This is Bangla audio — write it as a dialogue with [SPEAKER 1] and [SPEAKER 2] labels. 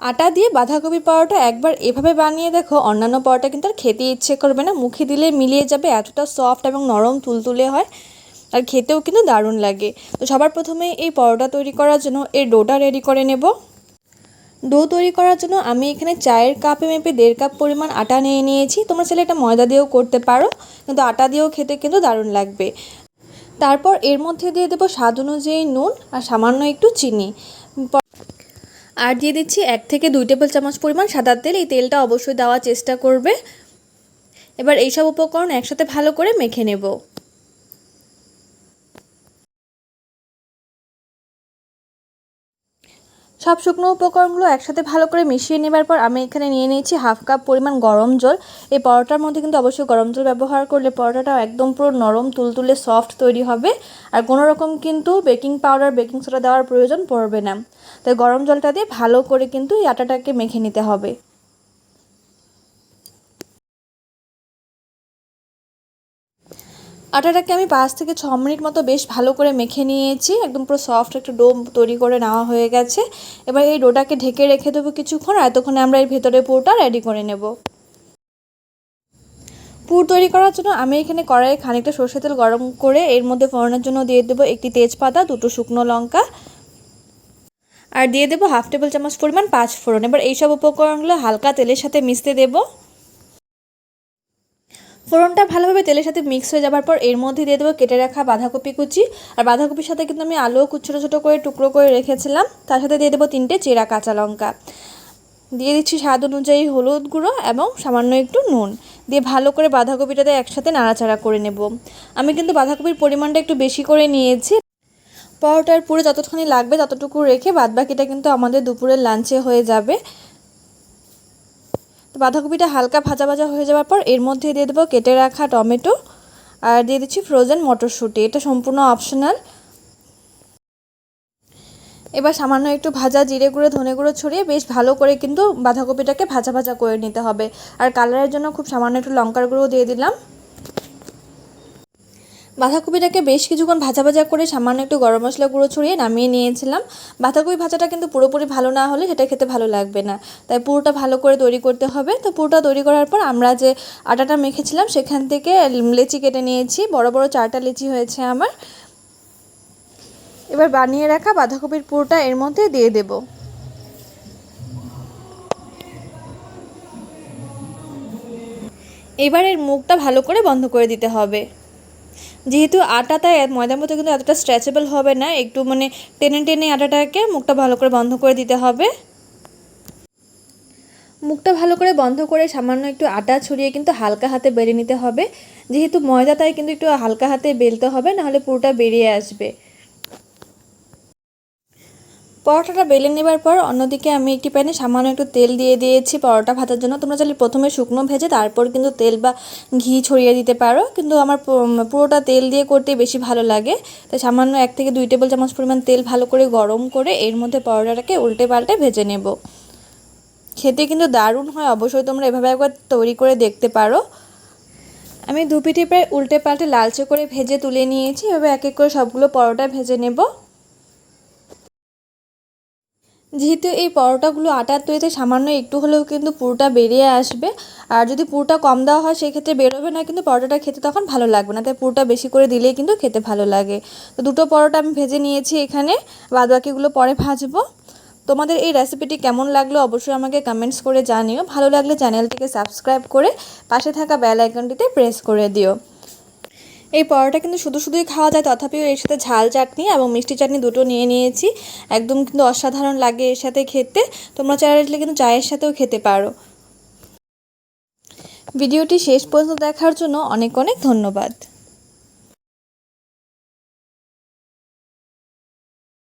[SPEAKER 1] আটা দিয়ে বাঁধাকপির পরোটা একবার এভাবে বানিয়ে দেখো, অন্যান্য পরোটা কিন্তু আর খেতে ইচ্ছে করবে না, মুখে দিলে মিলিয়ে যাবে, এতটা সফট এবং নরম তুলতুলে হয়, আর খেতেও কিন্তু দারুণ লাগে। তো সবার প্রথমে এই পরোটা তৈরি করার জন্য এর ডোটা রেডি করে নেব। ডো তৈরি করার জন্য আমি এখানে চায়ের কাপে মেপে 1.5 কাপ পরিমাণ আটা নিয়ে নিয়েছি। তোমরা চাইলে এটা ময়দা দিয়েও করতে পারো, কিন্তু আটা দিয়েও খেতে কিন্তু দারুণ লাগবে। তারপর এর মধ্যে দিয়ে দেবো স্বাদ অনুযায়ী নুন আর সামান্য একটু চিনি, আর দিয়ে দিচ্ছি 1 থেকে 2 টেবিল চামচ পরিমাণ সাদা তেল। এই তেলটা অবশ্যই দেওয়ার চেষ্টা করবে। এবার এইসব উপকরণ একসাথে ভালো করে মেখে নেব। সব শুকনো উপকরণগুলো একসাথে ভালো করে মিশিয়ে নেবার পর আমি এখানে নিয়ে নিয়েছি 1/2 কাপ পরিমাণ গরম জল। এই পরোটার মধ্যে কিন্তু অবশ্যই গরম জল ব্যবহার করলে পরোটাটা একদম পুরো নরম তুলতুলে সফট তৈরি হবে, আর কোনো রকম কিন্তু বেকিং পাউডার বেকিং সোডা দেওয়ার প্রয়োজন পড়বে না। তাই গরম জলটা দিয়ে ভালো করে কিন্তু এই আটাটাকে মেখে নিতে হবে। আটাটাকে আমি 5 থেকে 6 মিনিট মতো বেশ ভালো করে মেখে নিয়েছি, একদম পুরো সফট একটা ডো তৈরি করে নেওয়া হয়ে গেছে। এবার এই ডোটাকে ঢেকে রেখে দেবো কিছুক্ষণ, আর এতক্ষণে আমরা এর ভেতরে পুরোটা রেডি করে নেব। পুর তৈরি করার জন্য আমি এখানে কড়াইয়ে খানিকটা সরষের তেল গরম করে এর মধ্যে ফোড়নের জন্য দিয়ে দেবো একটি তেজপাতা, 2টো শুকনো লঙ্কা, আর দিয়ে দেবো 1/2 টেবিল চামচ পরিমাণ 5 ফোড়ন। এবার এইসব উপকরণগুলো হালকা তেলের সাথে মিশতে দেবো। ফোড়নটা ভালোভাবে তেলের সাথে মিক্স হয়ে যাবার পর এর মধ্যে দিয়ে দেবো কেটে রাখা বাঁধাকপি কুচি, আর বাঁধাকপির সাথে কিন্তু আমি আলুও ছোটো ছোটো করে টুকরো করে রেখেছিলাম। তার সাথে দিয়ে দেবো 3টে চেরা কাঁচা লঙ্কা, দিয়ে দিচ্ছি স্বাদ অনুযায়ী হলুদ গুঁড়ো এবং সামান্য একটু নুন, দিয়ে ভালো করে বাঁধাকপিটাতে একসাথে নাড়াচাড়া করে নেব। আমি কিন্তু বাঁধাকপির পরিমাণটা একটু বেশি করে নিয়েছি। পরোটার পুরো যতক্ষণই লাগবে ততটুকু রেখে বাদবাকিটা কিন্তু আমাদের দুপুরের লাঞ্চে হয়ে যাবে। তো বাঁধাকপিটা হালকা ভাজা ভাজা হয়ে যাওয়ার পর এর মধ্যে দিয়ে দেবো কেটে রাখা টমেটো, আর দিয়ে দিচ্ছি ফ্রোজেন মটরশুঁটি, এটা সম্পূর্ণ অপশনাল। এবার সামান্য একটু ভাজা জিরে গুঁড়ো ধনে গুঁড়ো ছড়িয়ে বেশ ভালো করে কিন্তু বাঁধাকপিটাকে ভাজা ভাজা করে নিতে হবে, আর কালারের জন্য খুব সামান্য একটু লঙ্কার গুঁড়ো দিয়ে দিলাম। বাঁধাকপিটাকে বেশ কিছুক্ষণ ভাজা ভাজা করে সামান্য একটু গরম মশলা গুঁড়ো ছড়িয়ে নামিয়ে নিয়েছিলাম। বাঁধাকপি ভাজাটা কিন্তু পুরোপুরি ভালো না হলে সেটা খেতে ভালো লাগবে না, তাই পুরোটা ভালো করে তৈরি করতে হবে। তো পুরোটা তৈরি করার পর আমরা যে আটাটা মেখেছিলাম সেখান থেকে লেচি কেটে নিয়েছি, বড় বড় 4টা লেচি হয়েছে আমার। এবার বানিয়ে রাখা বাঁধাকপির পুরোটা এর মধ্যে দিয়ে দেব। এবার এর মুখটা ভালো করে বন্ধ করে দিতে হবে। যেহেতু আটা তাই ময়দার মতো কিন্তু এতটা স্ট্রেচেবল হবে না, একটু মানে টেনে টেনে আটাটাকে মুখটা ভালো করে বন্ধ করে দিতে হবে। মুখটা ভালো করে বন্ধ করে সামান্য একটু আটা ছড়িয়ে কিন্তু হালকা হাতে বেলে নিতে হবে। যেহেতু ময়দা তাই কিন্তু একটু হালকা হাতে বেলতে হবে, নাহলে পুরোটা বেরিয়ে আসবে। পরোটাটা বেলে নেবার পর অন্যদিকে আমি একটি প্যানে সামান্য একটু তেল দিয়ে দিয়েছি পরোটা ভাজার জন্য। তোমরা চাইলে প্রথমে শুকনো ভেজে তারপর কিন্তু তেল বা ঘি ছড়িয়ে দিতে পারো, কিন্তু আমার পুরোটা তেল দিয়ে করতে বেশি ভালো লাগে। তাই সামান্য 1 থেকে 2 টেবিল চামচ পরিমাণ তেল ভালো করে গরম করে এর মধ্যে পরোটাটাকে উল্টে পাল্টে ভেজে নেব। খেতে কিন্তু দারুণ হয়, অবশ্যই তোমরা এভাবে একবার তৈরি করে দেখতে পারো। আমি দুপিঠে প্রায় উল্টে পাল্টে লালচে করে ভেজে তুলে নিয়েছি। এভাবে এক এক করে সবগুলো পরোটা ভেজে নেব। যেহেতু এই পরোটাগুলো আটার তৈরিতে সামান্য একটু হলেও কিন্তু পুরটা বেরিয়ে আসবে, আর যদি পুরটা কম দেওয়া হয় সেক্ষেত্রে বেরোবে না, কিন্তু পরোটাটা খেতে তখন ভালো লাগবে না, তাই পুরটা বেশি করে দিলেই কিন্তু খেতে ভালো লাগে। তো 2টো পরোটা আমি ভেজে নিয়েছি এখানে, বাদবাকিগুলো পরে ভাজবো। তোমাদের এই রেসিপিটি কেমন লাগলো অবশ্যই আমাকে কমেন্টস করে জানিও। ভালো লাগলে চ্যানেলটিকে সাবস্ক্রাইব করে পাশে থাকা বেল আইকনটিতে প্রেস করে দিও। এই পরোটা কিন্তু শুধুই খাওয়া যায়, তথাপিও এর সাথে ঝাল চাটনি এবং মিষ্টি চাটনি দুটো নিয়ে নিয়েছি, একদম কিন্তু অসাধারণ লাগে এর সাথে খেতে। তোমরা চাইলে কিন্তু চায়ের সাথেও খেতে পারো। ভিডিওটি শেষ পর্যন্ত দেখার জন্য অনেক অনেক ধন্যবাদ।